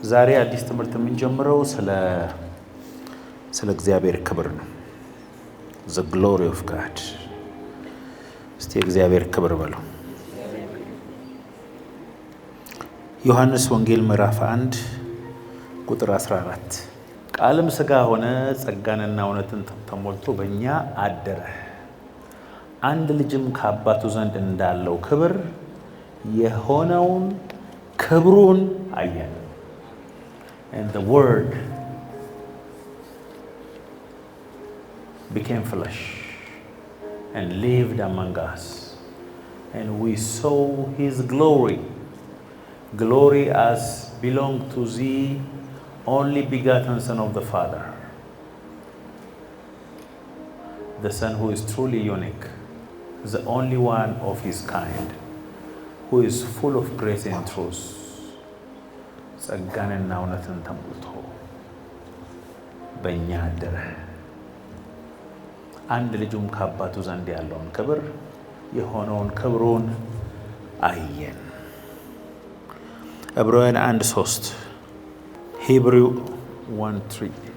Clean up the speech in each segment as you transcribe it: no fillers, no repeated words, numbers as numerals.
ዛሬ አዲስ ትምህርት የምንጀምረው ስለ እግዚአብሔር ክብር ነው። the glory of God እስቲ እግዚአብሔር ክብር በለው። ዮሐንስ ወንጌል ምዕራፍ 1 ቁጥር 14 ቃልም ሥጋ ሆነ ጸጋንና እውነትን ተሞልቶ በእኛ አደረ፣ አንድ ልጅም ከአባቱ ዘንድ እንዳለው ክብር የሆነውን ክብሩን አየን። And the word became flesh and lived among us, and we saw his glory, glory as belonged to the only begotten Son of the Father, the Son who is truly unique, the only one of his kind, who is full of grace and truth. ጸጋንና እውነትን ተሞልቶ በእኛ አደረ፣ አንድ ልጁም ከአባቱ ዘንድ ያለውን ክብር የሆነውን ክብሩን አየን። ዕብራውያን 1:3 ሂብሪው 1:3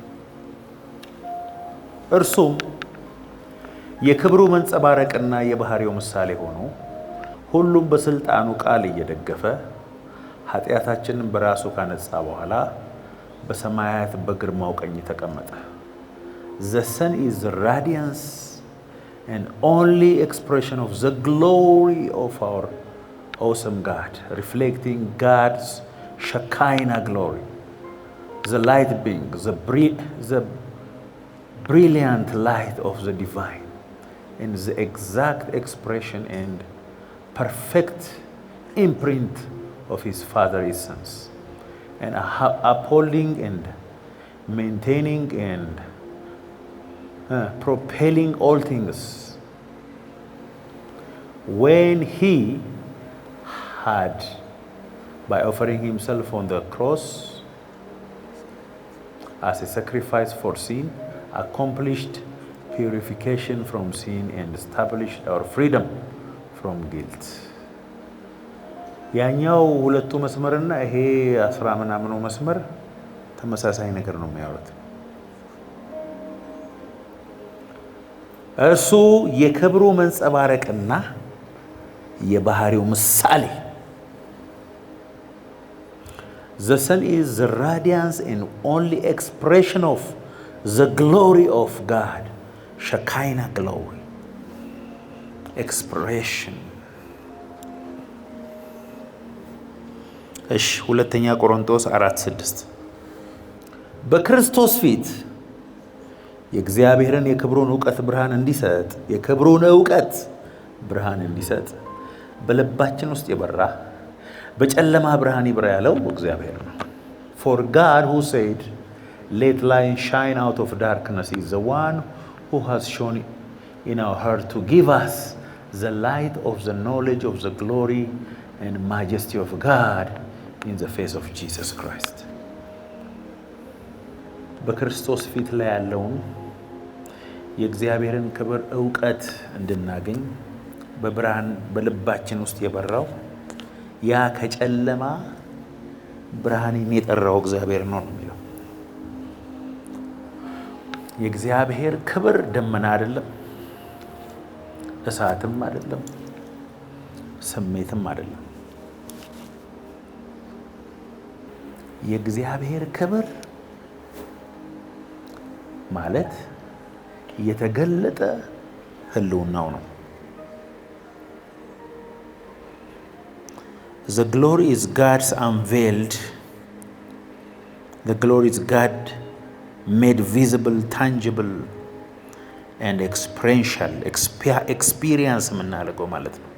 እርሱም የክብሩ መንጸባረቅና የባህሪው ምሳሌ ሆኖ ሁሉም በስልጣኑ ቃል እየደገፈ ኃጢአታችንን በራሱ ካነጻ በኋላ በሰማያት በግርማው ቀኝ ተቀመጠ። The Son is the radiance and only expression of the glory of our awesome God, reflecting God's Shekinah glory, the light being the brilliant light of the divine, and the exact expression and perfect imprint of his Father's essence, and upholding and maintaining and propelling all things. When he had, by offering himself on the cross as a sacrifice for sin, accomplished purification from sin and established our freedom from guilt. ያኛው ሁለቱ መስመርና ይሄ 10 ምናምኑ መስመር ተመሳሳይ ነገር ነው የሚያወሩት። እርሱ የክብሩ መንጸባረቅና የባህሪው ምሳሌ The Son is the radiance and only expression of the glory of God, Shekinah glory, expression. እሺ ሁለተኛ ቆሮንቶስ 4:6 በክርስቶስ ፊት የእግዚአብሔርን የክብሩን ዕውቀት ብርሃን እንዲሰጥ በልባችን ውስጥ የበራ በጨለማ ብርሃን ይብራ ያለው እግዚአብሔር ነው። For God who said, let light shine out of darkness is the one who has shone in our heart to give us the light of the knowledge of the glory and majesty of God in the face of Jesus Christ. በክርስቶስ ፊት ላይ ያለውን የእግዚአብሔርን ክብር ዕውቀት እንድናገኝ በብርሃን በልባችን ውስጥ የበራው ያ ከጨለማ ብርሃንን የጠራው እግዚአብሔር ነው የሚለው። የእግዚአብሔር ክብር ደመና አይደለም፣ እሳትም አይደለም፣ ስሜትም አይደለም። የእግዚአብሔር ክብር ማለት የተገለጠ ህልውናው ነው። The glory is God's unveiled. The glory is God made visible, tangible and experiential. experience የምናደርገው ማለት ነው።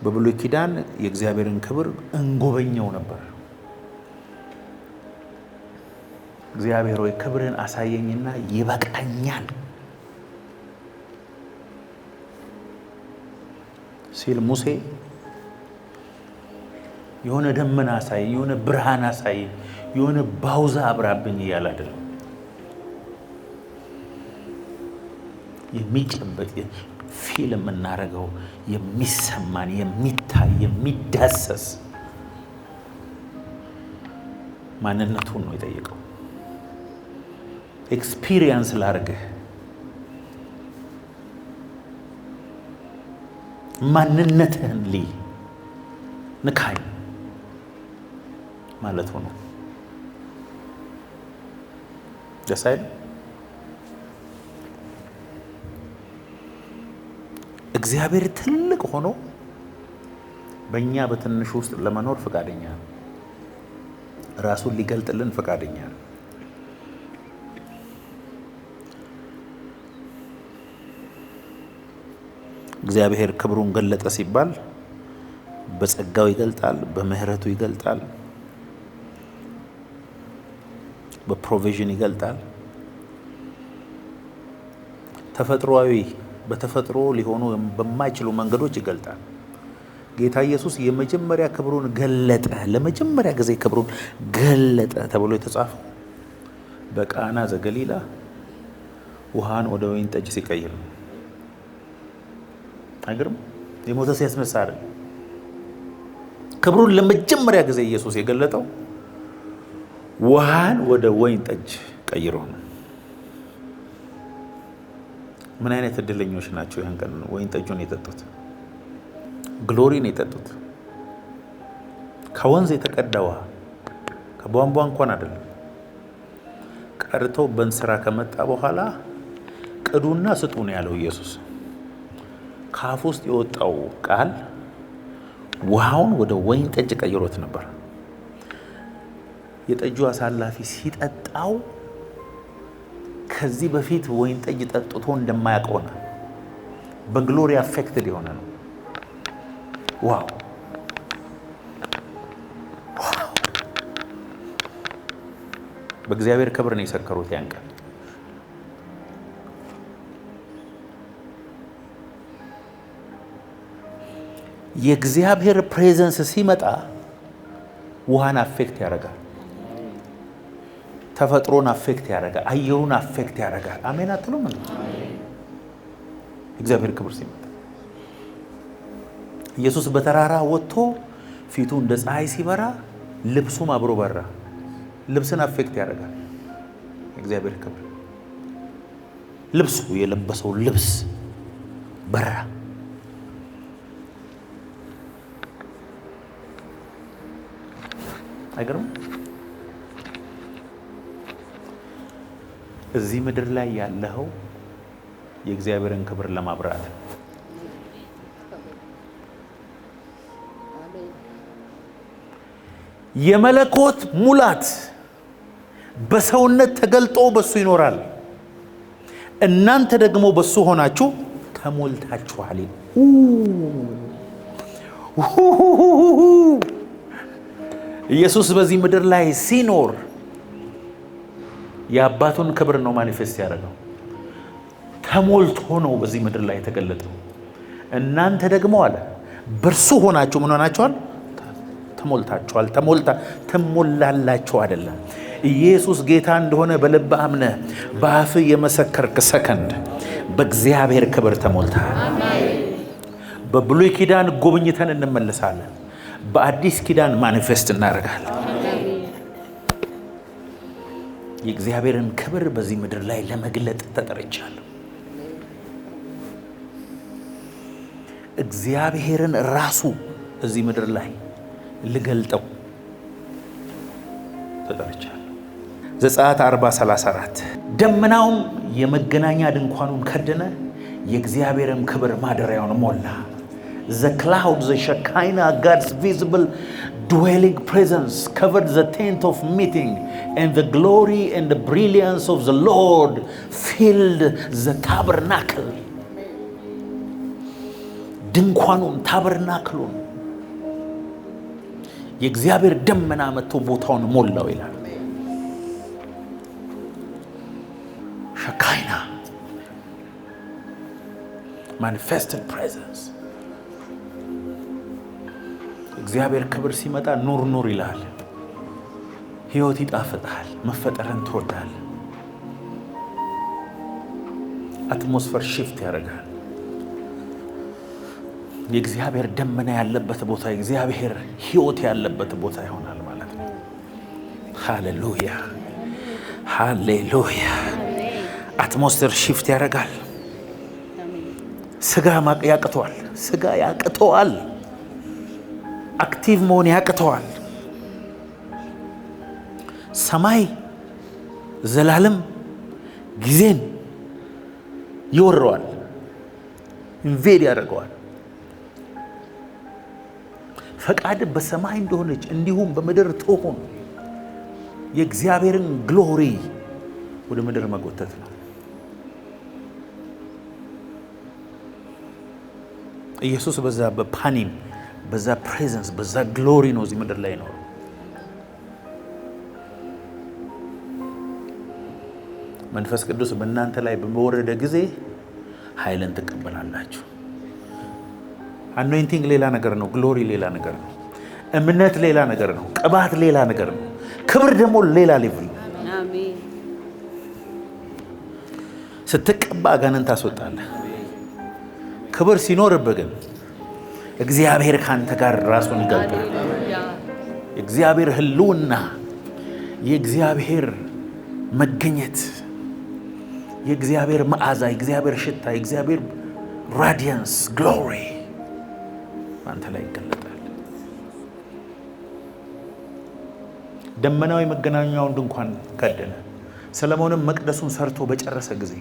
በብሉይ ኪዳን የእግዚአብሔርን ክብር እንጎበኘው ነበር። እግዚአብሔር ሆይ ክብርን አሳየኝና ይበቃኛል ሲል ሙሴ የሆነ ደመና አሳየኝ፣ የሆነ ብርሃን አሳየኝ፣ የሆነ ባውዛ አብራብኝ እያለ አይደለም። የሚጨበጥ ፊልም እናደርገው የሚሰማን የሚታይ የሚዳሰስ ማንነቱን ነው የጠየቀው። ኤክስፒሪየንስ ላድርግህ፣ ማንነትህን ንካኝ ማለት ነው። ደስ አይልም? እግዚአብሔር ትልቅ ሆኖ በእኛ በትንሹ ውስጥ ለመኖር ፈቃደኛ ነው። ራሱን ሊገልጥልን ፈቃደኛ ነው። እግዚአብሔር ክብሩን ገለጠ ሲባል በጸጋው ይገልጣል፣ በምህረቱ ይገልጣል፣ በፕሮቪዥን ይገልጣል። ተፈጥሯዊ በተፈጥሮ ሊሆኑ በማይችሉ መንገዶች ይገልጣል። ጌታ ኢየሱስ የመጀመሪያ ክብሩን ገለጠ፣ ለመጀመሪያ ጊዜ ክብሩን ገለጠ ተብሎ የተጻፈው በቃና ዘገሊላ ውሃን ወደ ወይን ጠጅ ሲቀይር ነው። አይገርም? የሞተ ሲያስነሳ አይደል? ክብሩን ለመጀመሪያ ጊዜ ኢየሱስ የገለጠው ውሃን ወደ ወይን ጠጅ ቀይሮ ነው። ምን አይነት እድለኞች ናቸው! ይህን ቀን ወይን ጠጁን የጠጡት፣ ግሎሪን የጠጡት። ከወንዝ የተቀዳ ውሃ ከቧንቧ እንኳን አይደለም፣ ቀርቶ በእንስራ ከመጣ በኋላ ቅዱና ስጡ ነው ያለው ኢየሱስ። ከአፍ ውስጥ የወጣው ቃል ውሃውን ወደ ወይን ጠጅ ቀይሮት ነበር። የጠጁ አሳላፊ ሲጠጣው ከዚህ በፊት ወይን ጠጅ ጠጥቶ እንደማያውቅ ሆነ። በግሎሪ አፌክትድ የሆነ ነው። ዋው! በእግዚአብሔር ክብር ነው የሰከሩት ያን ቀን። የእግዚአብሔር ፕሬዘንስ ሲመጣ ውሃን አፌክት ያደርጋል፣ ተፈጥሮን አፌክት ያደርጋል፣ አየሩን አፌክት ያደርጋል። አሜን አትሉም? እግዚአብሔር ክብር ሲመጣ ኢየሱስ በተራራ ወጥቶ ፊቱ እንደ ፀሐይ ሲበራ ልብሱም አብሮ በራ። ልብስን አፌክት ያደርጋል እግዚአብሔር ክብር። ልብሱ የለበሰው ልብስ በራ። አይገርም? እዚህ ምድር ላይ ያለው የእግዚአብሔርን ክብር ለማብራት የመለኮት ሙላት በሰውነት ተገልጦ በሱ ይኖራል። እናንተ ደግሞ በሱ ሆናችሁ ተሞልታችኋል። ኢየሱስ በዚህ ምድር ላይ ሲኖር የአባቱን ክብር ነው ማኒፌስት ያደረገው። ተሞልቶ ነው በዚህ ምድር ላይ የተገለጠው። እናንተ ደግሞ አለ በርሱ ሆናችሁ ምን ሆናችኋል? ተሞልታችኋል። ተሞላላችሁ አይደለም። ኢየሱስ ጌታ እንደሆነ በልብ አምነህ በአፍ የመሰከርክ ሰከንድ በእግዚአብሔር ክብር ተሞልተሃል። በብሉይ ኪዳን ጎብኝተን እንመለሳለን። በአዲስ ኪዳን ማኒፌስት እናደርጋለን። የእግዚአብሔርን ክብር በዚህ ምድር ላይ ለመግለጥ ተጠርቻለሁ። እግዚአብሔርን ራሱ እዚህ ምድር ላይ ልገልጠው ተጠርቻለሁ። ዘጸአት 40:34 ደመናውም የመገናኛ ድንኳኑን ከደነ፣ የእግዚአብሔርም ክብር ማደሪያውን ሞላ። The cloud, the Shekinah, God's visible dwelling presence covered the tent of meeting, and the glory and the brilliance of the Lord filled the tabernacle. ድንኳኑን ታበርናክሉን የእግዚአብሔር ደመና መጥቶ ቦታውን ሞላው ይላል። Shekinah, manifested presence። እግዚአብሔር ክብር ሲመጣ ኑር ኑር ይላል። ህይወት ይጣፍጣል። መፈጠርን ትወዳል። አትሞስፌር ሽፍት ያደርጋል። የእግዚአብሔር ደመና ያለበት ቦታ የእግዚአብሔር ህይወት ያለበት ቦታ ይሆናል ማለት ነው። ሃሌሉያ ሃሌሉያ። አትሞስፌር ሽፍት ያደርጋል። ስጋ ያቅተዋል። ስጋ ያቅተዋል። አክቲቭ መሆን ያቅተዋል። ሰማይ ዘላለም ጊዜን ይወረዋል፣ ኢንቬድ ያደርገዋል። ፈቃድ በሰማይ እንደሆነች እንዲሁም በምድር ትሆን። የእግዚአብሔርን ግሎሪ ወደ ምድር መጎተት ነው። ኢየሱስ በዛ በፓኒም በዛ ፕሬዘንስ በዛ ግሎሪ ነው እዚህ ምድር ላይ ነው። መንፈስ ቅዱስ በእናንተ ላይ በወረደ ጊዜ ኃይልን ትቀበላላችሁ። አኖይንቲንግ ሌላ ነገር ነው። ግሎሪ ሌላ ነገር ነው። እምነት ሌላ ነገር ነው። ቅባት ሌላ ነገር ነው። ክብር ደግሞ ሌላ ሌቭል ነው። አሜን። ስትቀባ አጋንንት ታስወጣለህ። ክብር ሲኖርብህ ግን እግዚአብሔር ካንተ ጋር ራሱን ይገልጣል። የእግዚአብሔር ህልውና፣ የእግዚአብሔር መገኘት፣ የእግዚአብሔር መዓዛ፣ የእግዚአብሔር ሽታ፣ የእግዚአብሔር ራዲየንስ ግሎሪ አንተ ላይ ይገለጣል። ደመናዊ መገናኛውን ድንኳን ከደነ። ሰለሞንም መቅደሱን ሰርቶ በጨረሰ ጊዜ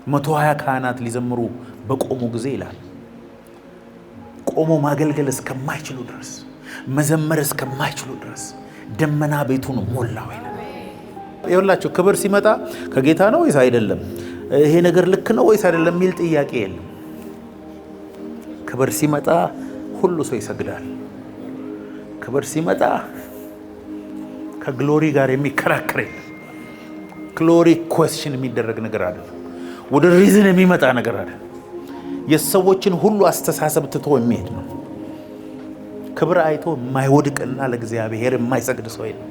120 ካህናት ሊዘምሩ በቆሙ ጊዜ ይላል ቆሞ ማገልገል እስከማይችሉ ድረስ መዘመር እስከማይችሉ ድረስ ደመና ቤቱን ሞላው ይላል። ይኸውላችሁ ክብር ሲመጣ ከጌታ ነው ወይስ አይደለም፣ ይሄ ነገር ልክ ነው ወይስ አይደለም የሚል ጥያቄ የለም። ክብር ሲመጣ ሁሉ ሰው ይሰግዳል። ክብር ሲመጣ ከግሎሪ ጋር የሚከራከር የለም። ግሎሪ ኩዌስችን የሚደረግ ነገር አይደለም። ወደ ሪዝን የሚመጣ ነገር አይደለም። የሰዎችን ሁሉ አስተሳሰብ ትቶ የሚሄድ ነው። ክብር አይቶ የማይወድቅና ለእግዚአብሔር የማይሰግድ ሰው የለም።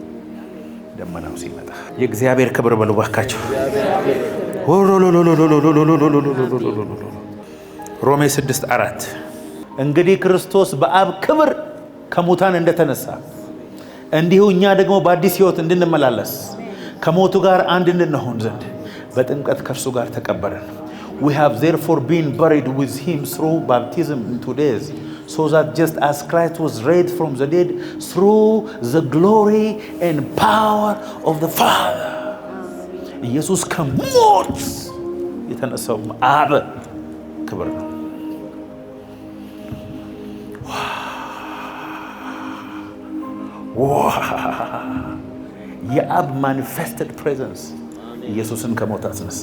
ደመናው ሲመጣ የእግዚአብሔር ክብር በሉ ባካቸው። ሮሜ 6:4 እንግዲህ ክርስቶስ በአብ ክብር ከሙታን እንደተነሳ እንዲሁ እኛ ደግሞ በአዲስ ሕይወት እንድንመላለስ ከሞቱ ጋር አንድ እንድንሆን ዘንድ በጥምቀት ከእርሱ ጋር ተቀበርን። We have therefore been buried with him through baptism into death, so that just as Christ was raised from the dead through the glory and power of the Father. ኢየሱስ ከሞት የተነሳው አብ ክብር ነው። የአብ ማኒፌስተድ ፕሬዘንስ ኢየሱስን ከሞት አስነሳ።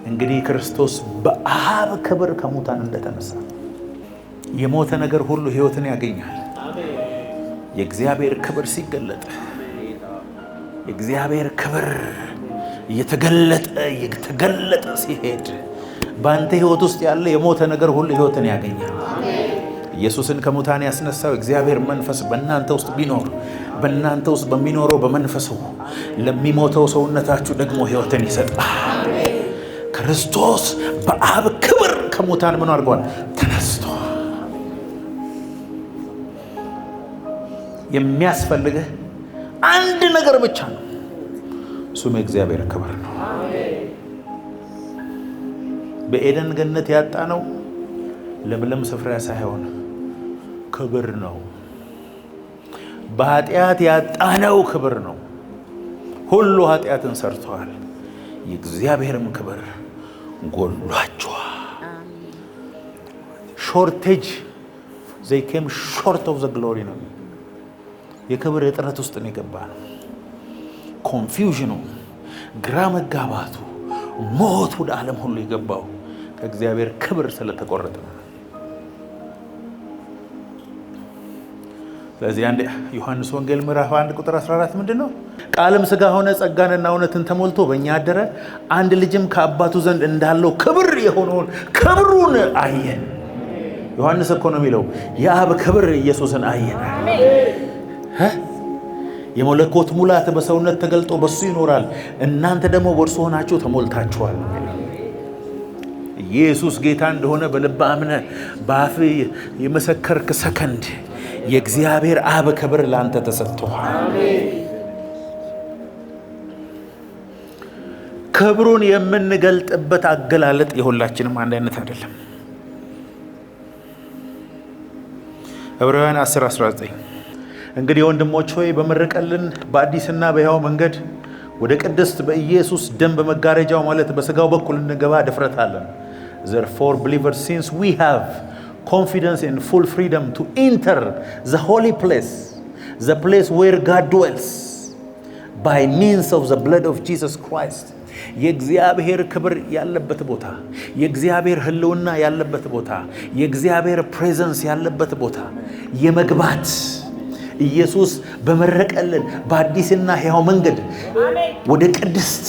እንግዲህ ክርስቶስ በአብ ክብር ከሙታን እንደተነሳ የሞተ ነገር ሁሉ ሕይወትን ያገኛል። የእግዚአብሔር ክብር ሲገለጥ የእግዚአብሔር ክብር እየተገለጠ ሲሄድ በአንተ ሕይወት ውስጥ ያለ የሞተ ነገር ሁሉ ሕይወትን ያገኛል። ኢየሱስን ከሙታን ያስነሳው እግዚአብሔር መንፈስ በእናንተ ውስጥ ቢኖር በእናንተ ውስጥ በሚኖረው በመንፈሱ ለሚሞተው ሰውነታችሁ ደግሞ ሕይወትን ይሰጣል። ክርስቶስ በአብ ክብር ከሙታን ምን አድርጓል? ተነስቷል። የሚያስፈልግህ አንድ ነገር ብቻ ነው። እሱም የእግዚአብሔር ክብር ነው። በኤደን ገነት ያጣነው ለምለም ስፍራ ሳይሆን ክብር ነው። በኃጢአት ያጣነው ክብር ነው። ሁሉ ኃጢአትን ሰርተዋል፣ የእግዚአብሔርም ክብር ጎሏቸዋል። ሾርቴጅ they came short of the glory ነው። የክብር እጥረት ውስጥ ነው የገባነው። ኮንፊውዥኑ፣ ግራ መጋባቱ፣ ሞት ወደ ዓለም ሁሉ የገባው ከእግዚአብሔር ክብር ስለተቆረጠ ነው። ስለዚህ አንድ ዮሐንስ ወንጌል ምዕራፍ 1 ቁጥር 14 ምንድነው? ቃልም ሥጋ ሆነ ጸጋንና እውነትን ተሞልቶ በእኛ አደረ፣ አንድ ልጅም ከአባቱ ዘንድ እንዳለው ክብር የሆነውን ክብሩን አየን። ዮሐንስ እኮ ነው የሚለው የአብ ክብር ኢየሱስን አየን። የመለኮት ሙላት በሰውነት ተገልጦ በሱ ይኖራል፣ እናንተ ደግሞ በእርሱ ሆናችሁ ተሞልታችኋል። ኢየሱስ ጌታ እንደሆነ በልብ አምነህ በአፍ የመሰከርክ ሰከንድ የእግዚአብሔር አብ ክብር ላንተ ተሰጥቷል። ክብሩን የምንገልጥበት አገላለጥ የሁላችንም አንድ አይነት አይደለም። ዕብራውያን 10:19 እንግዲህ ወንድሞች ሆይ በመረቀልን በአዲስና በሕያው መንገድ ወደ ቅድስት በኢየሱስ ደም በመጋረጃው ማለት በሥጋው በኩል እንገባ ድፍረት አለን። Therefore believers, since we have confidence and full freedom to enter the holy place, the place where God dwells, by means of the blood of Jesus Christ, የእግዚአብሔር ክብር ያለበት ቦታ፣ የእግዚአብሔር ህልውና ያለበት ቦታ፣ የእግዚአብሔር ፕሬዘንስ ያለበት ቦታ የመግባት ኢየሱስ በመረቀልን በአዲስና ሕያው መንገድ ወደ ቅድስት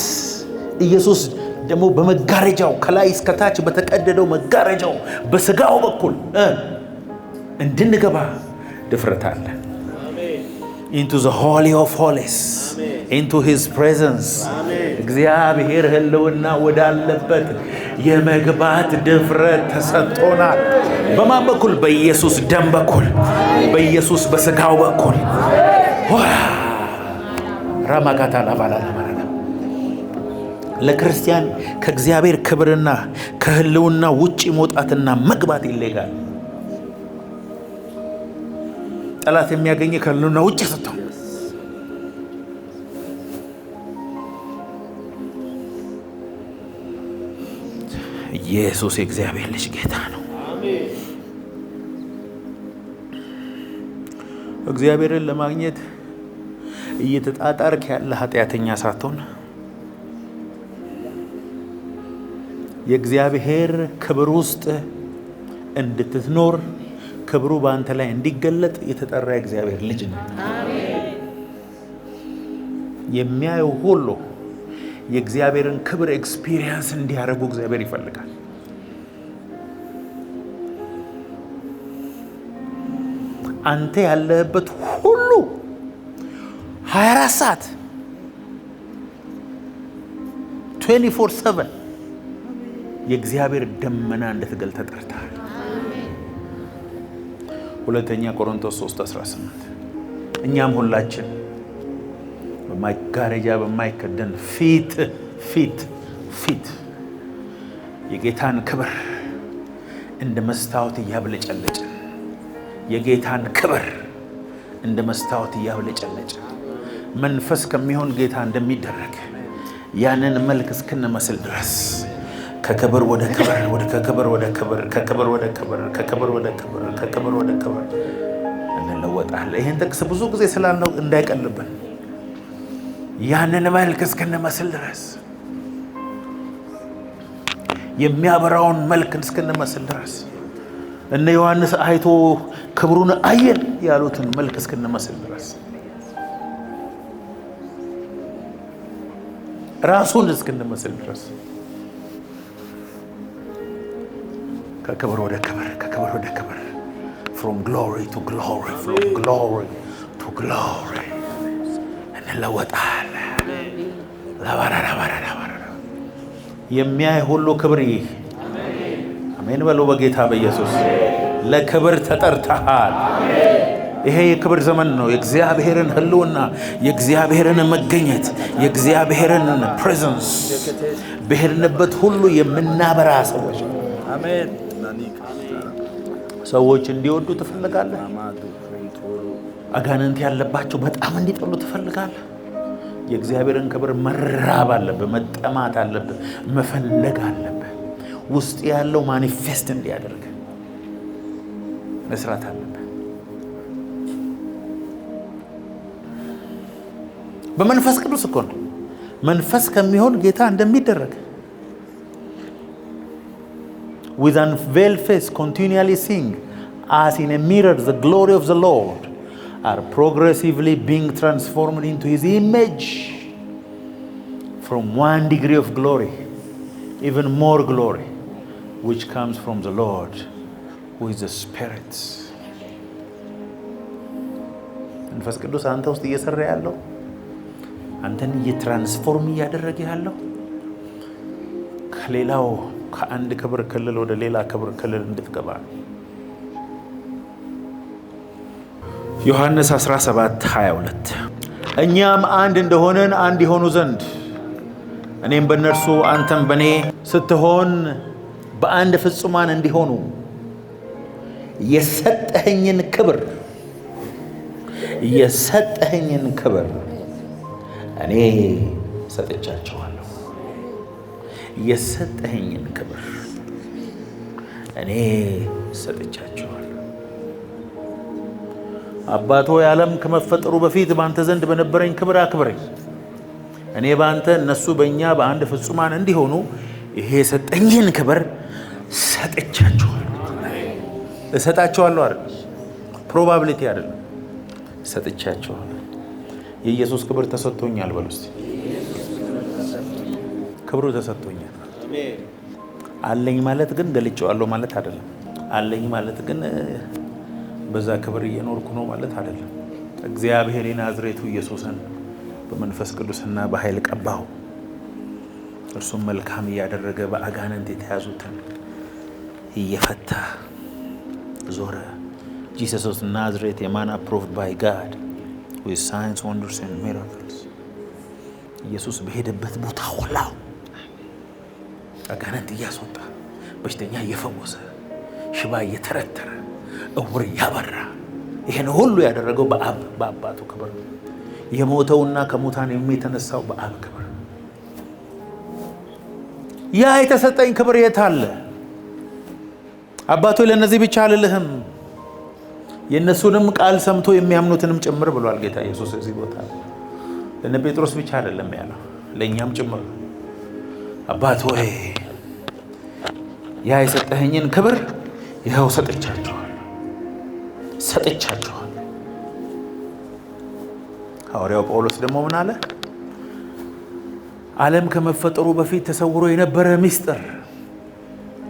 ኢየሱስ ደግሞ በመጋረጃው ከላይ እስከ ታች በተቀደደው መጋረጃው በሥጋው በኩል እንድንገባ ድፍረት አለ። into the holy of holies, into his presence, እግዚአብሔር ህልውና ወዳለበት የመግባት ድፍረት ተሰጥቶናል። በማን በኩል? በኢየሱስ ደም በኩል፣ በኢየሱስ በሥጋው በኩል። ራማካታ ላባላላ ለክርስቲያን ከእግዚአብሔር ክብርና ከህልውና ውጪ መውጣትና መግባት ይሌጋል። ጠላት የሚያገኝ ከህልውና ውጪ ስትሆን ኢየሱስ የእግዚአብሔር ልጅ ጌታ ነው። እግዚአብሔርን ለማግኘት እየተጣጣርክ ያለ ኃጢአተኛ ሳትሆን የእግዚአብሔር ክብር ውስጥ እንድትኖር ክብሩ በአንተ ላይ እንዲገለጥ የተጠራ የእግዚአብሔር ልጅ ነው። የሚያየው ሁሉ የእግዚአብሔርን ክብር ኤክስፒሪየንስ እንዲያደርጉ እግዚአብሔር ይፈልጋል። አንተ ያለህበት ሁሉ 24 ሰዓት 24/7 የእግዚአብሔር ደመና እንድትገልጥ ተጠርተሃል። ሁለተኛ ቆሮንቶስ 3:18 እኛም ሁላችን በመጋረጃ በማይከደን ፊት የጌታን ክብር እንደ መስታወት እያብለጨለጭን የጌታን ክብር እንደ መስታወት እያብለጨለጭን መንፈስ ከሚሆን ጌታ እንደሚደረግ ያንን መልክ እስክንመስል ድረስ ከክብር ወደ ክብር ከክብር ወደ ክብር ከክብር ወደ ክብር ከክብር ወደ ክብር ከክብር ወደ ክብር እንለወጣለን። ይሄን ጥቅስ ብዙ ጊዜ ስላልነው እንዳይቀልብን ያንን መልክ እስክንመስል ድረስ የሚያበራውን መልክ እስክንመስል ድረስ እነ ዮሐንስ አይቶ ክብሩን አየን ያሉትን መልክ እስክንመስል ድረስ ራሱን እስክንመስል ድረስ ከክብር ወደ ክብር ከክብር ወደ ክብር from glory to glory from glory to glory እንለወጣለን። የሚያይ ሁሉ ክብር ይህ አሜን በሉ። በጌታ በኢየሱስ ለክብር ተጠርተሃል። ይሄ የክብር ዘመን ነው። የእግዚአብሔርን ህልውና የእግዚአብሔርን መገኘት የእግዚአብሔርን ፕሬዘንስ በሄድንበት ሁሉ የምናበራ ሰዎች አሜን። ሰዎች እንዲወዱ ትፈልጋለህ? አጋንንት ያለባቸው በጣም እንዲጠሉ ትፈልጋለህ? የእግዚአብሔርን ክብር መራብ አለብህ፣ መጠማት አለብህ፣ መፈለግ አለብህ። ውስጥ ያለው ማኒፌስት እንዲያደርግ መስራት አለብህ። በመንፈስ ቅዱስ እኮ ነው። መንፈስ ከሚሆን ጌታ እንደሚደረግ with unveiled face continually sing as in a mirror the glory of the Lord, are progressively being transformed into his image from one degree of glory even more glory which comes from the Lord who is the Spirit. መንፈስ ቅዱስ አንተ ውስጥ እየሰራ ያለው አንተን እየትራንስፎርም እያደረገ ያለው ከሌላው ከአንድ ክብር ክልል ወደ ሌላ ክብር ክልል እንድትገባ ነው። ዮሐንስ 17:22 እኛም አንድ እንደሆንን አንድ ይሆኑ ዘንድ እኔም በእነርሱ አንተም በእኔ ስትሆን በአንድ ፍጹማን እንዲሆኑ የሰጠኸኝን ክብር እኔ ሰጥቻቸዋለሁ። የሰጠኸኝን ክብር እኔ ሰጥቻቸዋለሁ። አባቶ የዓለም ከመፈጠሩ በፊት በአንተ ዘንድ በነበረኝ ክብር አክብረኝ፣ እኔ በአንተ እነሱ በእኛ በአንድ ፍጹማን እንዲሆኑ ይሄ የሰጠኝን ክብር ሰጥቻቸዋለሁ። እሰጣቸዋለሁ አይደል? ፕሮባቢሊቲ አይደለም። ሰጥቻቸዋለሁ። የኢየሱስ ክብር ተሰጥቶኛል በሉ እስቲ። ክብሩ ተሰጥቶኛል። አለኝ ማለት ግን ገልጬዋለሁ ማለት አይደለም። አለኝ ማለት ግን በዛ ክብር እየኖርኩ ነው ማለት አይደለም። እግዚአብሔር የናዝሬቱ ኢየሱስን በመንፈስ ቅዱስና በኃይል ቀባው። እርሱም መልካም እያደረገ በአጋንንት የተያዙትን እየፈታ ዞረ። Jesus of Nazareth, a man approved by God with signs, wonders and miracles. ኢየሱስ በሄደበት ቦታ ሁሉ አጋንንት እያስወጣ፣ በሽተኛ እየፈወሰ፣ ሽባ እየተረተረ፣ እውር እያበራ፣ ይሄን ሁሉ ያደረገው በአባቱ ክብር፣ የሞተውና ከሙታን የተነሳው በአብ ክብር። ያ የተሰጠኝ ክብር የት አለ? አባቶ ለነዚህ ብቻ አልልህም የነሱንም ቃል ሰምቶ የሚያምኑትንም ጭምር ብሏል ጌታ ኢየሱስ እዚህ ቦታ። ለነ ጴጥሮስ ብቻ አይደለም ያለው፣ ለኛም ጭምር። አባት ሆይ ያ የሰጠኸኝን ክብር ይኸው ሰጥቻቸዋለሁ። ሐዋርያው ጳውሎስ ደግሞ ምን አለ? ዓለም ከመፈጠሩ በፊት ተሰውሮ የነበረ ምስጢር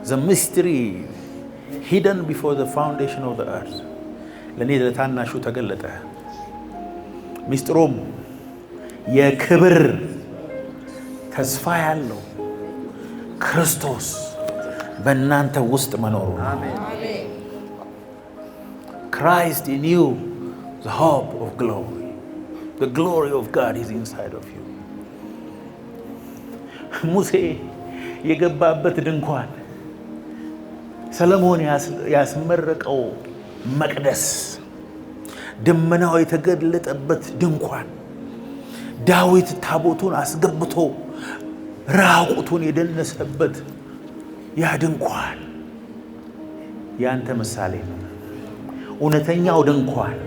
the mystery hidden before the foundation of the earth ለኔ ለታናሹ ተገለጠ። ምስጢሩም የክብር ተስፋ ያለው ክርስቶስ በእናንተ ውስጥ መኖሩ። Christ in you, the hope of glory. The glory of God is inside of you. ሙሴ የገባበት ድንኳን፣ ሰለሞን ያስመረቀው መቅደስ፣ ደመናው የተገለጠበት ድንኳን፣ ዳዊት ታቦቱን አስገብቶ ራቁቱን የደነሰበት ያ ድንኳን ያንተ ምሳሌ ነው። እውነተኛው ድንኳን፣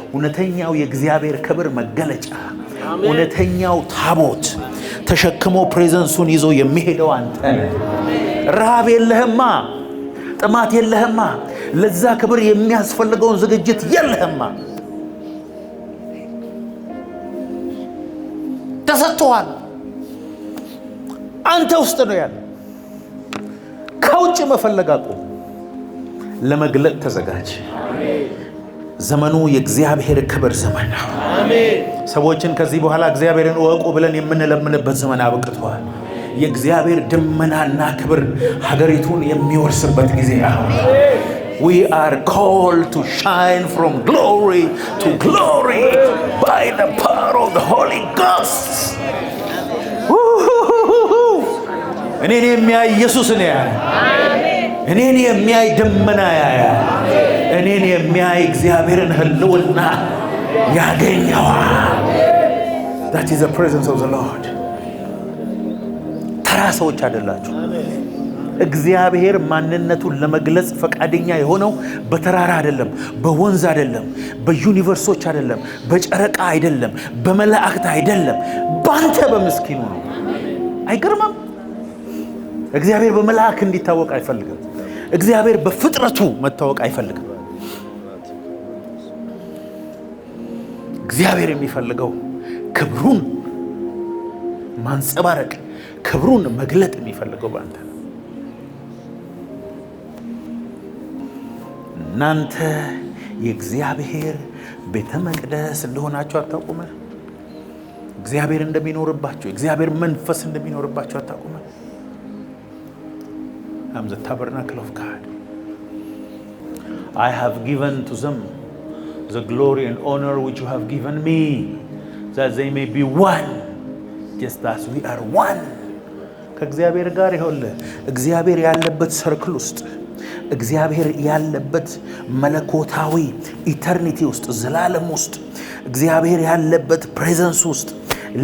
እውነተኛው የእግዚአብሔር ክብር መገለጫ፣ እውነተኛው ታቦት ተሸክሞ ፕሬዘንሱን ይዞ የሚሄደው አንተ ነህ። ረሃብ የለህማ፣ ጥማት የለህማ፣ ለዛ ክብር የሚያስፈልገውን ዝግጅት የለህማ። ተሰጥቷል። አንተ ውስጥ ነው ያለ። ከውጭ መፈለግ አቁም። ለመግለጥ ተዘጋጅ። ዘመኑ የእግዚአብሔር ክብር ዘመን ነው። ሰዎችን ከዚህ በኋላ እግዚአብሔርን እወቁ ብለን የምንለምንበት ዘመን አብቅቷል። የእግዚአብሔር ደመናና ክብር ሀገሪቱን የሚወርስበት ጊዜ አሁን። We are called to shine from glory to glory by the power of the Holy Ghost. እኔን የሚያይ ኢየሱስን ያያል። እኔን የሚያይ ደመና ያያል። እኔን የሚያይ እግዚአብሔርን ህልውና ያገኘዋል። That is the presence of the Lord. ተራ ሰዎች አይደላችሁ። እግዚአብሔር ማንነቱን ለመግለጽ ፈቃደኛ የሆነው በተራራ አይደለም፣ በወንዝ አይደለም፣ በዩኒቨርሶች አይደለም፣ በጨረቃ አይደለም፣ በመላእክት አይደለም፣ ባንተ በምስኪኑ ነው። አይገርምም? እግዚአብሔር በመላእክ እንዲታወቅ አይፈልግም። እግዚአብሔር በፍጥረቱ መታወቅ አይፈልግም። እግዚአብሔር የሚፈልገው ክብሩን ማንጸባረቅ፣ ክብሩን መግለጥ የሚፈልገው ባንተ ነው። እናንተ የእግዚአብሔር ቤተ መቅደስ እንደሆናችሁ አታውቁም? እግዚአብሔር እንደሚኖርባችሁ፣ እግዚአብሔር መንፈስ እንደሚኖርባችሁ አታውቁም? I'm the tabernacle of God. I have given to them the glory and honor which you have given me, that they may be one, just as we are one. ከእግዚአብሔር ጋር ይሆለ እግዚአብሔር ያለበት ሰርክል ውስጥ እግዚአብሔር ያለበት መለኮታዊ ኢተርኒቲ ውስጥ ዘላለም ውስጥ እግዚአብሔር ያለበት ፕሬዘንስ ውስጥ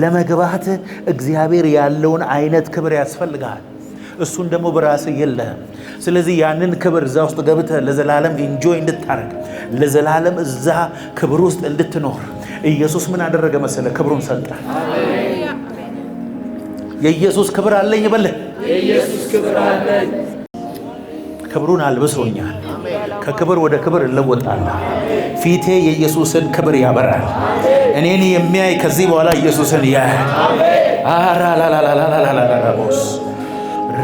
ለመግባት እግዚአብሔር ያለውን አይነት ክብር ያስፈልጋል። እሱን ደግሞ በራስ የለህም። ስለዚህ ያንን ክብር እዛ ውስጥ ገብተህ ለዘላለም ኢንጆይ እንድታረግ ለዘላለም እዛ ክብር ውስጥ እንድትኖር ኢየሱስ ምን አደረገ መሰለ? ክብሩን ሰጠ። የኢየሱስ ክብር አለኝ በለ። የኢየሱስ ክብር አለኝ። ክብሩን አልብሶኛል። ከክብር ወደ ክብር እለወጣለሁ። ፊቴ የኢየሱስን ክብር ያበራል። እኔን የሚያይ ከዚህ በኋላ ኢየሱስን ያያል። አራላላላላላላላቦስ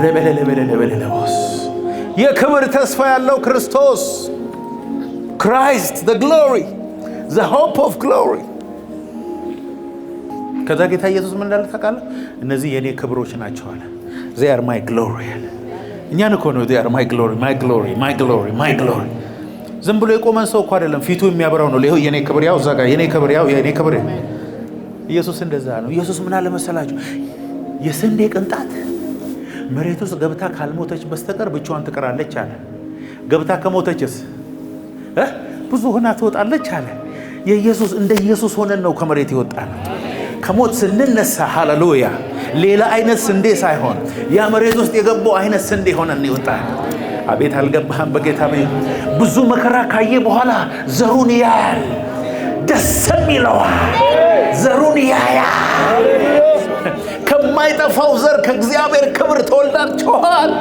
ረበለለበለለበለቦስ የክብር ተስፋ ያለው ክርስቶስ Christ, the glory, the hope of glory. ከዛ ጌታ ኢየሱስ ምን እንዳለ ታውቃለህ? እነዚህ የኔ ክብሮች ናቸው አለ። They are my glory አለ። እኛን እኮ ነው they are my glory, my glory, my glory, my glory። ዝም ብሎ የቆመን ሰው እኮ አይደለም፣ ፊቱ የሚያበራው ነው። ለይው የኔ ክብር ያው ዘጋ የኔ ክብር ያው የኔ ክብር። ኢየሱስ እንደዛ ነው። ኢየሱስ ምን አለ መሰላችሁ? የስንዴ ቅንጣት መሬት ውስጥ ገብታ ካልሞተች በስተቀር ብቻዋን ትቀራለች አለ። ገብታ ከሞተችስ ብዙ ሆና ትወጣለች አለ። የኢየሱስ እንደ ኢየሱስ ሆነን ነው ከመሬት ይወጣል። ከሞት ስንነሳ ሃሌሉያ ሌላ አይነት ስንዴ ሳይሆን ያ መሬት ውስጥ የገባው አይነት ስንዴ ሆነን ይወጣል። አቤት አልገባህም? በጌታ ብዙ መከራ ካየ በኋላ ዘሩን ያያል፣ ደስም ይለዋል። ዘሩን ያያል። ከማይጠፋው ዘር ከእግዚአብሔር ክብር ተወልዳችኋል።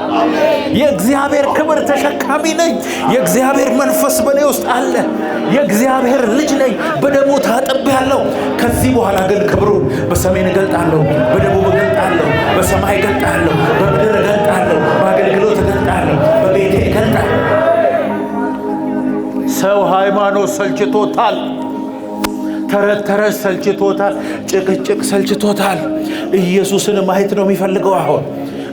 የእግዚአብሔር ክብር ተሸካሚ ነኝ። የእግዚአብሔር መንፈስ በኔ ውስጥ አለ። የእግዚአብሔር ልጅ ነኝ። በደሙ ታጥቤያለሁ። ከዚህ በኋላ ግን ክብሩን በሰሜን እገልጣለሁ፣ በደቡብ እገልጣለሁ፣ በሰማይ እገልጣለሁ፣ በምድር እገልጣለሁ፣ በአገልግሎት እገልጣለሁ፣ በቤቴ እገልጣለሁ። ሰው ሃይማኖት ሰልችቶታል። ተረት ተረት ሰልችቶታል። ጭቅጭቅ ሰልችቶታል። ኢየሱስን ማየት ነው የሚፈልገው። አሁን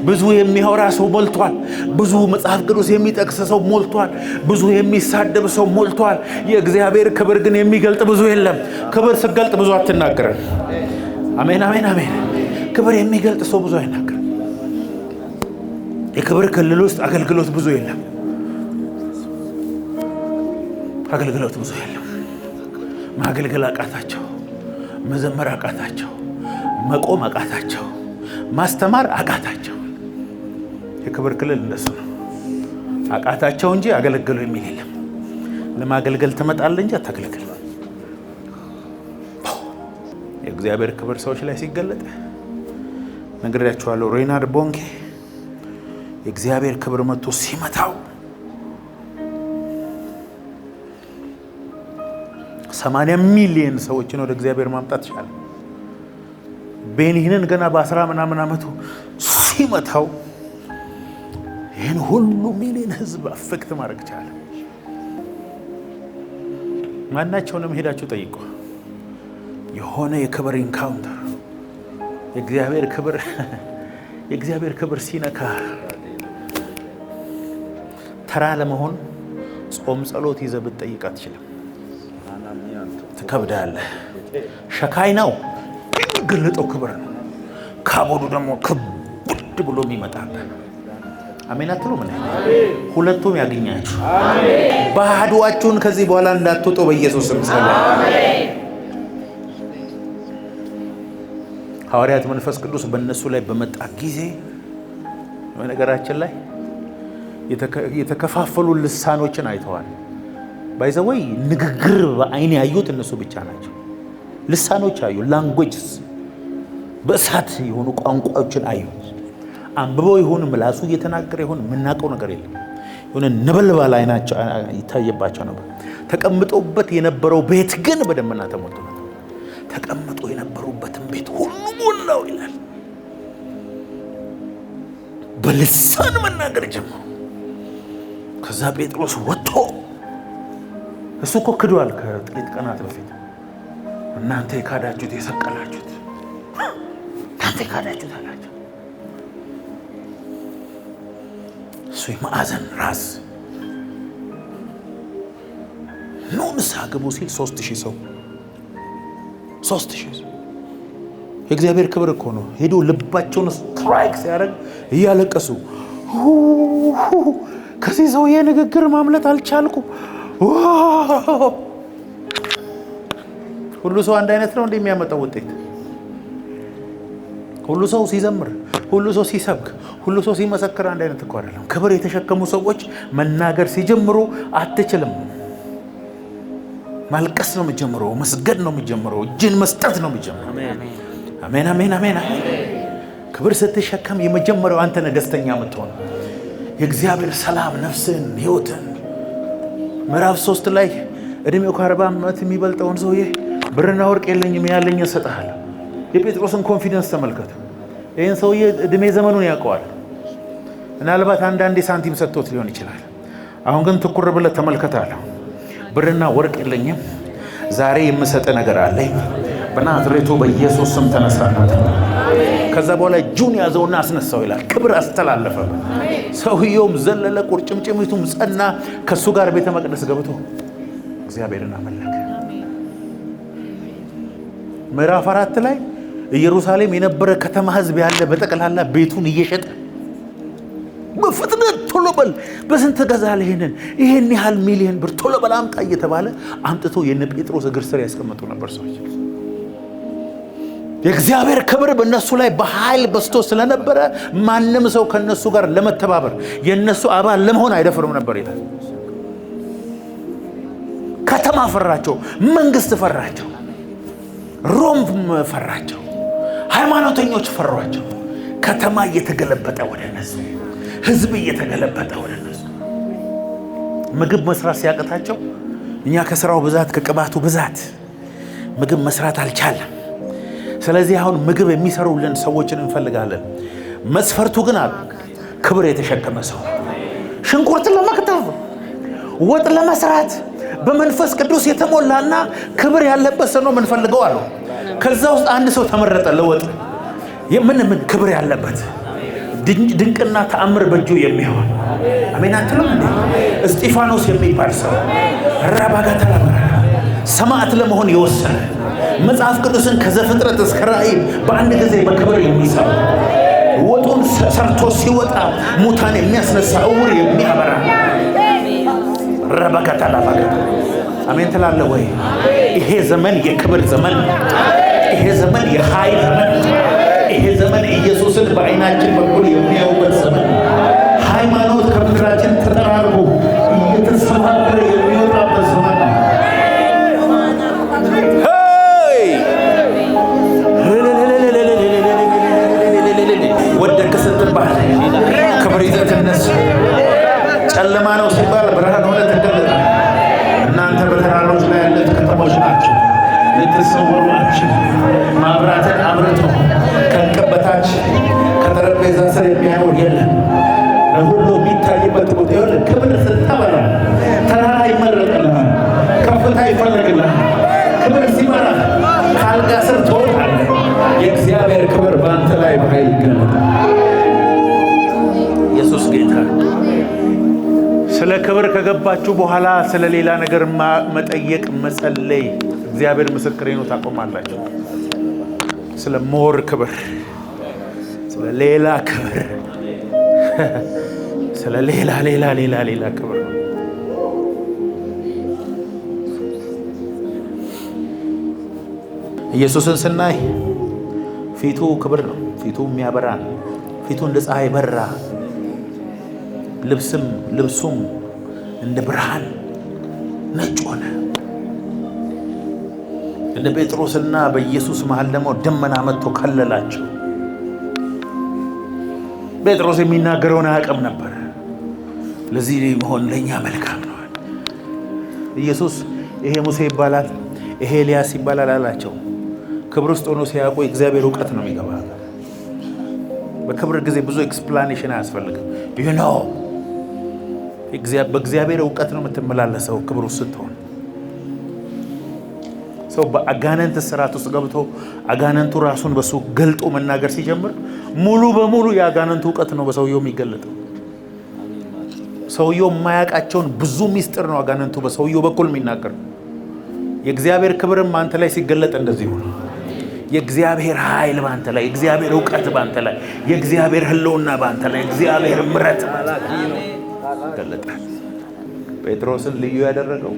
ብዙ የሚያወራ ሰው ሞልቷል። ብዙ መጽሐፍ ቅዱስ የሚጠቅስ ሰው ሞልቷል። ብዙ የሚሳደብ ሰው ሞልቷል። የእግዚአብሔር ክብር ግን የሚገልጥ ብዙ የለም። ክብር ስገልጥ ብዙ አትናገርም። አሜን አሜን አሜን። ክብር የሚገልጥ ሰው ብዙ አይናገርም። የክብር ክልል ውስጥ አገልግሎት ብዙ የለም። አገልግሎት ብዙ የለም። ማገልገል አቃታቸው፣ መዘመር አቃታቸው፣ መቆም አቃታቸው፣ ማስተማር አቃታቸው። የክብር ክልል እንደሱ ነው። አቃታቸው እንጂ አገለገሉ የሚል የለም። ለማገልገል ትመጣለህ እንጂ አታገለግል። የእግዚአብሔር ክብር ሰዎች ላይ ሲገለጥ ነግሬያቸዋለሁ። ሬናርድ ቦንኬ የእግዚአብሔር ክብር መጥቶ ሲመታው 80 ሚሊዮን ሰዎችን ወደ እግዚአብሔር ማምጣት ይችላል። ቤኒህንን ገና በ10 ምናምን ዓመቱ ሲመታው ይህን ሁሉ ሚሊዮን ህዝብ አፌክት ማድረግ ይችላል። ማናቸውንም ሄዳችሁ ጠይቁ። የሆነ የክብር ኢንካውንተር የእግዚአብሔር ክብር ሲነካ ተራ ለመሆን ጾም ጸሎት ይዘህ ብትጠይቅ አትችልም። ትከብዳለህ። ሸካይ ነው፣ ግልጠው ክብር ነው። ካቦዱ ደግሞ ክብድ ብሎ የሚመጣብህ። አሜን አትሉ? ምን ሁለቱም ያገኛችሁ። ባዶአችሁን ከዚህ በኋላ እንዳትወጡ በኢየሱስ ስም ሰላም። ሐዋርያት መንፈስ ቅዱስ በእነሱ ላይ በመጣ ጊዜ በነገራችን ላይ የተከፋፈሉ ልሳኖችን አይተዋል። ባይዘወይ ንግግር በአይን ያዩት እነሱ ብቻ ናቸው። ልሳኖች አዩ፣ ላንጉዌጅስ በእሳት የሆኑ ቋንቋዎችን አዩ። አንብበው ይሁን ምላሱ እየተናገረ ይሁን የምናውቀው ነገር የለም። የሆነ ነበልባል አይናቸው ይታየባቸው ነበር። ተቀምጠውበት የነበረው ቤት ግን በደመና ተሞልቶ ነበር። ተቀምጦ የነበሩበትን ቤት ሁሉ ሞላው ይላል። በልሳን መናገር ጀመሩ። ከዛ ጴጥሮስ ወጥቶ እሱ እኮ ክዷል ከጥቂት ቀናት በፊት። እናንተ የካዳችሁት የሰቀላችሁት እናንተ የካዳችሁት አላቸው። እሱ የማዕዘን ራስ ኑ ንስሐ ግቡ ሲል 3000 ሰው 3000 የእግዚአብሔር ክብር እኮ ነው። ሄዶ ልባቸውን ስትራይክ ሲያደርግ እያለቀሱ ከዚህ ሰውዬ ንግግር ማምለጥ አልቻልኩም። ሁሉ ሰው አንድ አይነት ነው እንደሚያመጣው ውጤት? ሁሉ ሰው ሲዘምር፣ ሁሉ ሰው ሲሰብክ፣ ሁሉ ሰው ሲመሰክር አንድ አይነት እኮ አይደለም። ክብር የተሸከሙ ሰዎች መናገር ሲጀምሩ አትችልም። ማልቀስ ነው የሚጀምረው፣ መስገድ ነው የሚጀምረው፣ እጅን መስጠት ነው የሚጀምረው። አሜን አሜን አሜን። ክብር ስትሸከም የመጀመሪያው አንተ ነህ ደስተኛ የምትሆን። የእግዚአብሔር ሰላም ነፍስን ሕይወትን ምዕራፍ 3 ላይ እድሜው ከ40 ዓመት የሚበልጠውን ሰውዬ ብርና ወርቅ የለኝም ያለኝ እሰጥሃለሁ። የጴጥሮስን ኮንፊደንስ ተመልከቱ። ይህን ሰውዬ እድሜ ዘመኑን ያውቀዋል። ምናልባት አንዳንዴ ሳንቲም ሰጥቶት ሊሆን ይችላል። አሁን ግን ትኩር ብለህ ተመልከታለሁ። ብርና ወርቅ የለኝም፣ ዛሬ የምሰጥ ነገር አለኝ፣ በናዝሬቱ በኢየሱስ ስም ተነሳናት። ከዛ በኋላ እጁን ያዘውና አስነሳው ይላል። ክብር አስተላለፈ። ሰውየውም ዘለለ፣ ቁርጭምጭሚቱም ጸና። ከሱ ጋር ቤተ መቅደስ ገብቶ እግዚአብሔርን አመለከ። ምዕራፍ 4 ላይ ኢየሩሳሌም የነበረ ከተማ ህዝብ ያለ በጠቅላላ ቤቱን እየሸጠ በፍጥነት ቶሎ በል፣ በስንት ገዛለህ ይሄን ያህል ሚሊዮን ብር ቶሎ በል አምጣ እየተባለ አምጥቶ የነ ጴጥሮስ እግር ስር ያስቀመጡ ነበር ሰዎች። የእግዚአብሔር ክብር በእነሱ ላይ በኃይል በስቶ ስለነበረ ማንም ሰው ከነሱ ጋር ለመተባበር የነሱ አባል ለመሆን አይደፍርም ነበር ይላል። ከተማ ፈራቸው፣ መንግስት ፈራቸው፣ ሮም ፈራቸው፣ ሃይማኖተኞች ፈሯቸው። ከተማ እየተገለበጠ ወደ እነሱ፣ ህዝብ እየተገለበጠ ወደ እነሱ። ምግብ መስራት ሲያቀታቸው እኛ ከስራው ብዛት ከቅባቱ ብዛት ምግብ መስራት አልቻለም። ስለዚህ አሁን ምግብ የሚሰሩልን ሰዎችን እንፈልጋለን። መስፈርቱ ግን አለ ክብር የተሸከመ ሰው። ሽንኩርት ለመክተፍ ወጥ ለመስራት በመንፈስ ቅዱስ የተሞላና ክብር ያለበት ሰው ነው የምንፈልገው አሉ። ከዛ ውስጥ አንድ ሰው ተመረጠ ለወጥ። ምን ክብር ያለበት ድንቅና ተአምር በእጁ የሚሆን አሜን አትሉም እንዴ? እስጢፋኖስ የሚባል ሰው ራባጋታ ሰማዕት ለመሆን የወሰነ መጽሐፍ ቅዱስን ከዘፍጥረት እስከ ራእይ በአንድ ጊዜ በክብር የሚሰራ ወጡን ሰርቶ ሲወጣ ሙታን የሚያስነሳ እውር የሚያበራ ረበከታ ላባከታ አሜን ትላለህ ወይ? ይሄ ዘመን የክብር ዘመን፣ ይሄ ዘመን የኃይል ዘመን፣ ይሄ ዘመን ኢየሱስን በዓይናችን በኩል የሚያዩበት ዘመን፣ ሃይማኖት ከምድራችን ተጠራርጎ እየተሰባበረ የሚወጣበት ዘመን። ወደክ ስትባል ክብር ይዘህ ትነሳ። ጨለማ ነው ሲባል ብርሃን ሆነ ተገለጠ። እናንተ በተራሮች ላይ ያለት ከተሞች ናቸው፣ ልትሰወሯችሁ። ማብራትን አብርቶ ከእንቅብ በታች ከጠረጴዛ ስር የሚያኖር የለም። ለሁሉ የሚታይበት ቦታ ይሆን። ክብር ስታበራ ተራራ ይመረጥልሃል፣ ከፍታ ይፈለግልሃል። ክብር ሲመራ ከአልጋ ስር ትወጣለህ። የእግዚአብሔር ክብር በአንተ ላይ በኃይል ይገለጣል። ኢየሱስ ጌታ። ስለ ክብር ከገባችሁ በኋላ ስለ ሌላ ነገር መጠየቅ መጸለይ፣ እግዚአብሔር ምስክሬ ነው፣ ታቆማላችሁ። ስለ ሞር ክብር፣ ስለ ሌላ ክብር፣ ስለ ሌላ ክብር ነው። ኢየሱስን ስናይ ፊቱ ክብር ነው። ፊቱ የሚያበራ ነው። ፊቱ እንደ ፀሐይ በራ፣ ልብሱም እንደ ብርሃን ነጭ ሆነ። እንደ ጴጥሮስና በኢየሱስ መሃል ደግሞ ደመና መጥቶ ከለላቸው። ጴጥሮስ የሚናገረውን አያውቅም ነበር። ለዚህ መሆን ለእኛ መልካም ነው። ኢየሱስ ይሄ ሙሴ ይባላል፣ ይሄ ኤልያስ ይባላል አላቸው። ክብር ውስጥ ሆኖ ሲያውቁ የእግዚአብሔር እውቀት ነው የሚገባ። በክብር ጊዜ ብዙ ኤክስፕላኔሽን አያስፈልግም። በእግዚአብሔር እውቀት ነው የምትመላለሰው። ክብር ውስጥ ስትሆን ሰው በአጋንንት ስርዓት ውስጥ ገብቶ አጋንንቱ ራሱን በሱ ገልጦ መናገር ሲጀምር ሙሉ በሙሉ የአጋንንቱ እውቀት ነው በሰውየው የሚገለጠው። ሰውየው የማያውቃቸውን ብዙ ሚስጥር ነው አጋንንቱ በሰውየው በኩል የሚናገር። የእግዚአብሔር ክብርም አንተ ላይ ሲገለጥ እንደዚህ ሆነ። የእግዚአብሔር ኃይል ባንተ ላይ፣ የእግዚአብሔር እውቀት ባንተ ላይ፣ የእግዚአብሔር ህልውና ባንተ ላይ፣ የእግዚአብሔር ምሕረት ይገለጣል። ጴጥሮስን ልዩ ያደረገው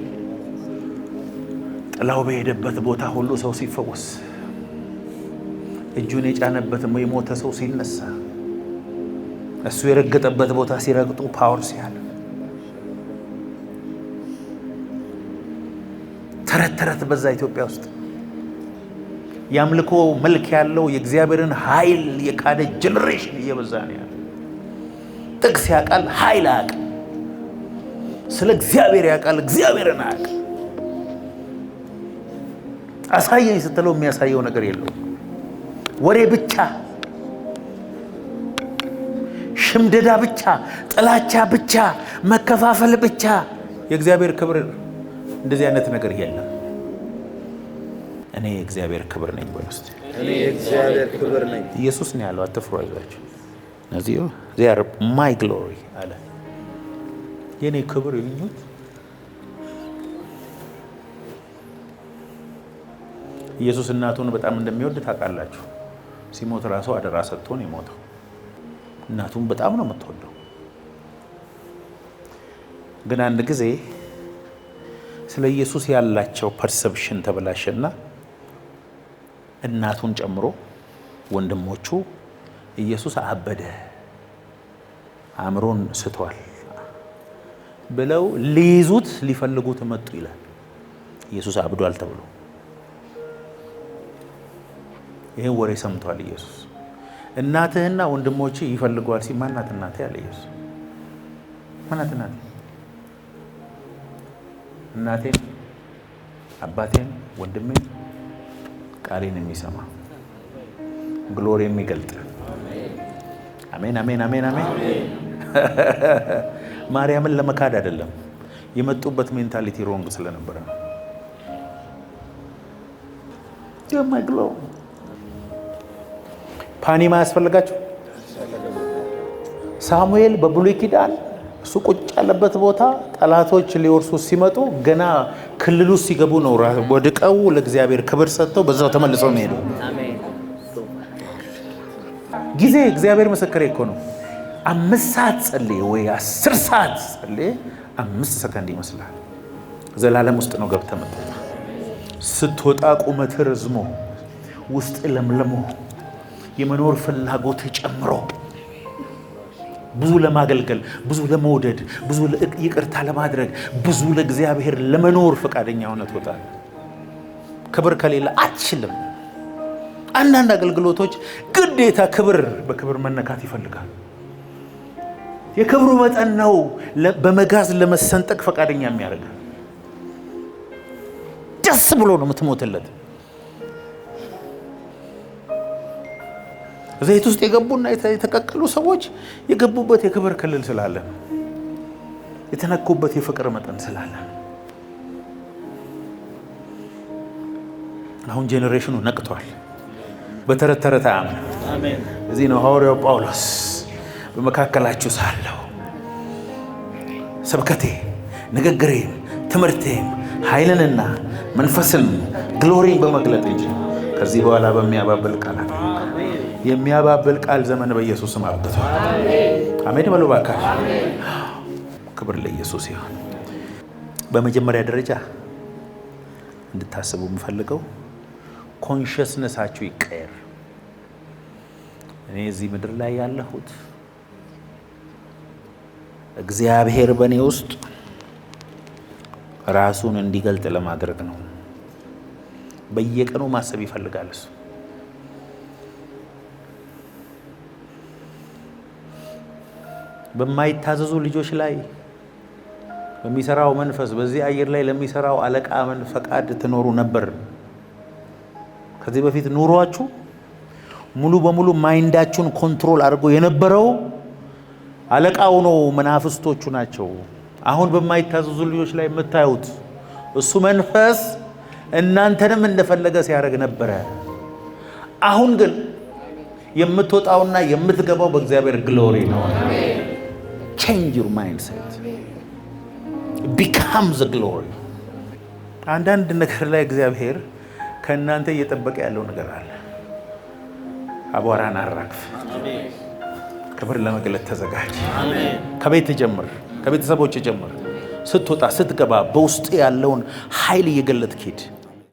ጥላው በሄደበት ቦታ ሁሉ ሰው ሲፈወስ፣ እጁን የጫነበት የሞተ ሰው ሲነሳ፣ እሱ የረገጠበት ቦታ ሲረግጡ ፓወር ሲያል፣ ተረት ተረት በዛ ኢትዮጵያ ውስጥ የአምልኮ መልክ ያለው የእግዚአብሔርን ኃይል የካደ ጀነሬሽን እየበዛ ነው ያለው። ጥቅስ ያውቃል፣ ኃይል አያውቅም። ስለ እግዚአብሔር ያውቃል፣ እግዚአብሔርን አያውቅም። አሳየኝ ስትለው የሚያሳየው ነገር የለውም። ወሬ ብቻ፣ ሽምደዳ ብቻ፣ ጥላቻ ብቻ፣ መከፋፈል ብቻ። የእግዚአብሔር ክብር እንደዚህ አይነት ነገር የለም። እኔ የእግዚአብሔር ክብር ነኝ በል እስቲ። እኔ የእግዚአብሔር ክብር ነኝ። ኢየሱስ ነው ያለው። አትፍሩ፣ አይዟችሁ። እነዚህ they are my glory አለ። የኔ ክብር ይሁን። ኢየሱስ እናቱን በጣም እንደሚወድ ታውቃላችሁ። ሲሞት ራሱ አደራ ሰጥቶ ነው የሞተው። እናቱን በጣም ነው የምትወደው። ግን አንድ ጊዜ ስለ ኢየሱስ ያላቸው ፐርሰፕሽን ተበላሸና እናቱን ጨምሮ ወንድሞቹ ኢየሱስ አበደ፣ አእምሮን ስቷል ብለው ሊይዙት ሊፈልጉት መጡ ይላል። ኢየሱስ አብዷል ተብሎ ይሄን ወሬ ሰምቷል ኢየሱስ። እናትህና ወንድሞች ይፈልጓል ሲል ማናት እናቴ አለ ኢየሱስ። ማናት እናቴ? እናቴን፣ አባቴን፣ ወንድሜን፣ ቃሌን የሚሰማ ግሎሪ የሚገልጥ። አሜን አሜን አሜን አሜን። ማርያምን ለመካድ አይደለም፣ የመጡበት ሜንታሊቲ ሮንግ ስለነበረ ነው። የማይ ግሎ ፓኒማ ያስፈልጋችሁ። ሳሙኤል በብሉይ ኪዳን እሱ ቁጭ ያለበት ቦታ ጠላቶች ሊወርሱ ሲመጡ ገና ክልሉ ሲገቡ ነው ወድቀው ለእግዚአብሔር ክብር ሰጥተው በዛው ተመልሰው ነው ሄዱ። ጊዜ እግዚአብሔር ምስክሬ እኮ ነው። 5 ሰዓት ጸልዬ ወይ 10 ሰዓት ጸልዬ 5 ሰከንድ ይመስላል። ዘላለም ውስጥ ነው ገብተህ መጣ። ስትወጣ ቁመት ረዝሞ ውስጥ ለምለሞ የመኖር ፍላጎት ጨምሮ ብዙ ለማገልገል፣ ብዙ ለመውደድ፣ ብዙ ይቅርታ ለማድረግ፣ ብዙ ለእግዚአብሔር ለመኖር ፈቃደኛ ሆነ ትወጣለህ። ክብር ከሌለ አትችልም። አንዳንድ አገልግሎቶች ግዴታ በክብር መነካት ይፈልጋል። የክብሩ መጠን ነው በመጋዝ ለመሰንጠቅ ፈቃደኛ የሚያደርግ። ደስ ብሎ ነው የምትሞትለት። ዘይት ውስጥ የገቡና የተቀቀሉ ሰዎች የገቡበት የክብር ክልል ስላለ፣ የተነኩበት የፍቅር መጠን ስላለ። አሁን ጄኔሬሽኑ ነቅቷል። በተረት ተረት አያምንም። እዚህ ነው ሐዋርያው ጳውሎስ በመካከላችሁ ሳለሁ ስብከቴ፣ ንግግሬም፣ ትምህርቴም ኃይልንና መንፈስን ግሎሪን በመግለጥ እንጂ ከዚህ በኋላ በሚያባብል ቃል የሚያባብል ቃል ዘመን በኢየሱስ ስም አብቅቷል። አሜን በሉ እባካችሁ። ክብር ለኢየሱስ ይሁን። በመጀመሪያ ደረጃ እንድታስቡ የምፈልገው ኮንሽስነሳችሁ ይቀየር። እኔ እዚህ ምድር ላይ ያለሁት እግዚአብሔር በእኔ ውስጥ ራሱን እንዲገልጥ ለማድረግ ነው። በየቀኑ ማሰብ ይፈልጋል እሱ። በማይታዘዙ ልጆች ላይ በሚሰራው መንፈስ፣ በዚህ አየር ላይ ለሚሰራው አለቃ ፈቃድ ትኖሩ ነበር። ከዚህ በፊት ኑሯችሁ ሙሉ በሙሉ ማይንዳችሁን ኮንትሮል አድርጎ የነበረው አለቃው ነው፣ መናፍስቶቹ ናቸው። አሁን በማይታዘዙ ልጆች ላይ የምታዩት እሱ መንፈስ እናንተንም እንደፈለገ ሲያደርግ ነበረ። አሁን ግን የምትወጣውና የምትገባው በእግዚአብሔር ግሎሪ ነው። change your mindset. Become the glory. አንዳንድ ነገር ላይ እግዚአብሔር ከእናንተ እየጠበቀ ያለው ነገር አለ። አቧራን አራግፍ። ክብር ለመግለጥ ተዘጋጅ። ከቤት ጀምር፣ ከቤተሰቦች ጀምር። ስትወጣ ስትገባ በውስጥ ያለውን ኃይል እየገለጥክ ሂድ።